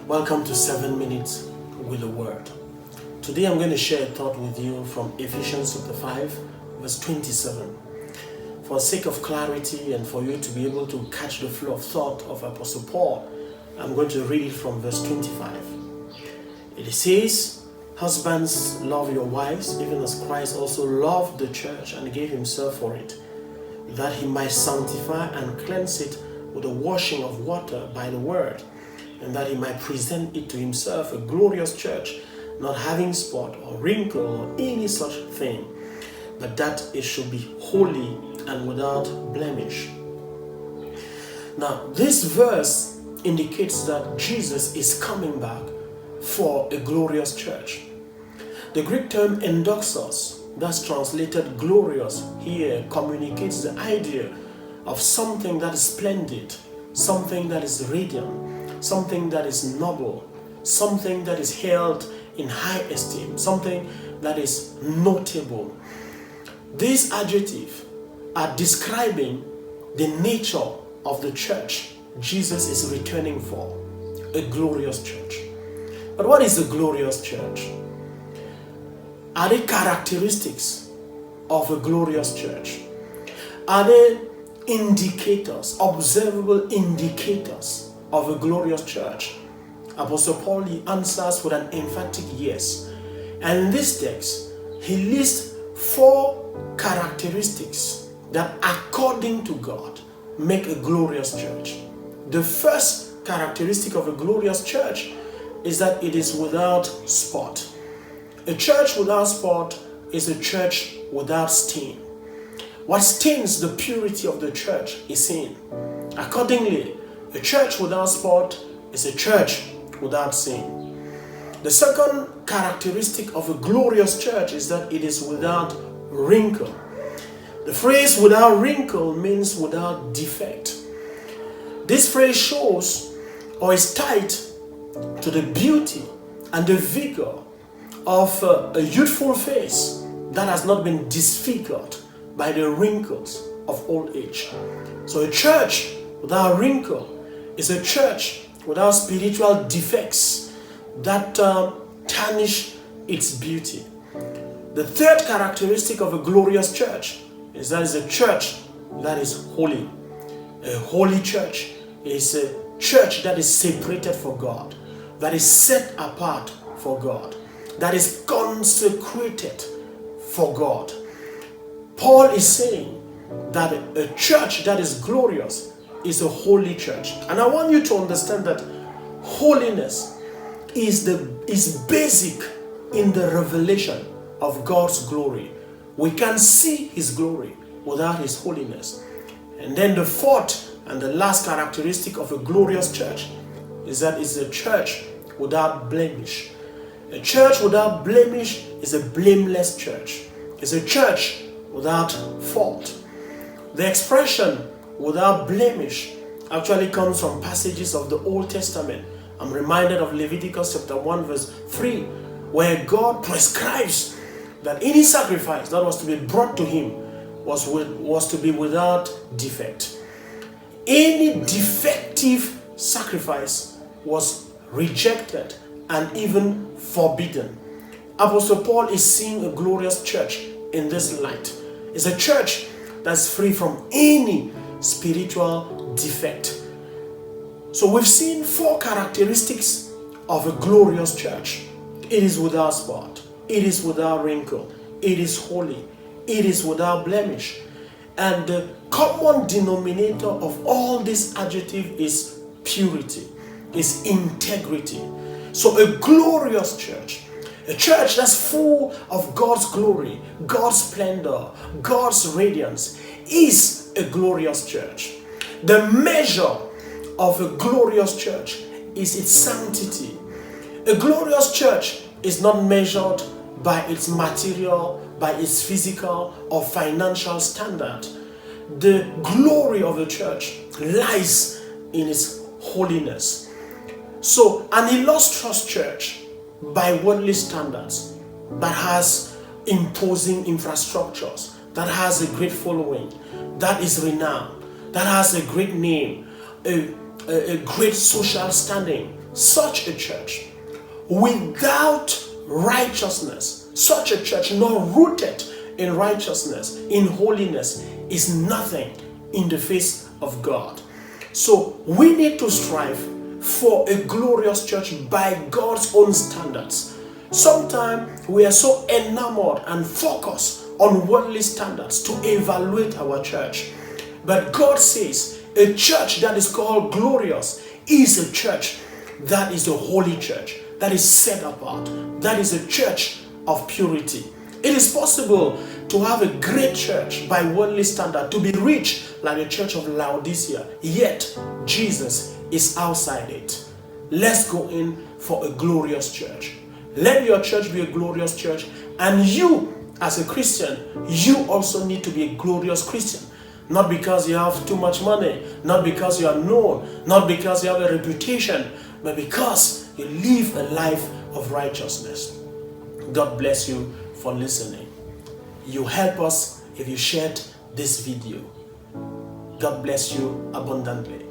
Welcome to 7 Minutes with the Word. Today I'm going to share a thought with you from Ephesians chapter 5, verse 27. For sake of clarity and for you to be able to catch the flow of thought of Apostle Paul, I'm going to read it from verse 25. It says, "Husbands, love your wives, even as Christ also loved the church and gave himself for it, that he might sanctify and cleanse it with the washing of water by the word, and that he might present it to himself a glorious church, not having spot or wrinkle or any such thing, but that it should be holy and without blemish." Now, this verse indicates that Jesus is coming back for a glorious church. The Greek term endoxos, that's translated glorious, here communicates the idea of something that is splendid, something that is radiant, something that is noble, something that is held in high esteem, something that is notable. These adjectives are describing the nature of the church Jesus is returning for, a glorious church. But what is a glorious church? Are there characteristics of a glorious church? Are there indicators, observable indicators of a glorious church? Apostle Paul, he answers with an emphatic yes. And in this text, he lists 4 characteristics that, according to God, make a glorious church. The first characteristic of a glorious church is that it is without spot. A church without spot is a church without stain. What stains the purity of the church is sin. Accordingly, a church without spot is a church without sin. The second characteristic of a glorious church is that it is without wrinkle. The phrase without wrinkle means without defect. This phrase shows or is tied to the beauty and the vigor of a youthful face that has not been disfigured by the wrinkles of old age. So a church without wrinkle is a church without spiritual defects that tarnish its beauty. The third characteristic of a glorious church is that it's a church that is holy. A holy church is a church that is separated for God, that is set apart for God, that is consecrated for God. Paul is saying that a church that is glorious is a holy church. And I want you to understand that holiness is basic in the revelation of God's glory. We can see his glory without his holiness. And then the fourth and the last characteristic of a glorious church is that it's a church without blemish. A church without blemish is a blameless church. It's a church without fault. The expression without blemish actually comes from passages of the Old Testament. I'm reminded of Leviticus chapter 1 verse 3, where God prescribes that any sacrifice that was to be brought to him was to be without defect. Any defective sacrifice was rejected and even forbidden. Apostle Paul is seeing a glorious church in this light. It's a church that's free from any spiritual defect. So we've seen 4 characteristics of a glorious church. It is without spot. It is without wrinkle. It is holy. It is without blemish. And the common denominator of all this adjective is purity, is integrity. So a glorious church, a church that's full of God's glory, God's splendor, God's radiance, is a glorious church. The measure of a glorious church is its sanctity. A glorious church is not measured by its material, by its physical or financial standard. The glory of a church lies in its holiness. So an illustrious church by worldly standards that has imposing infrastructures, that has a great following, that is renowned, that has a great name, a great social standing, such a church without righteousness, such a church not rooted in righteousness, in holiness, is nothing in the face of God. So we need to strive for a glorious church by God's own standards. Sometimes we are so enamored and focused on worldly standards to evaluate our church. But God says a church that is called glorious is a church that is the holy church, that is set apart, that is a church of purity. It is possible to have a great church by worldly standard, to be rich like the church of Laodicea, yet Jesus is outside it. Let's go in for a glorious church. Let your church be a glorious church, and you as a Christian, you also need to be a glorious Christian. Not because you have too much money, not because you are known, not because you have a reputation, but because you live a life of righteousness. God bless you for listening. You help us if you shared this video. God bless you abundantly.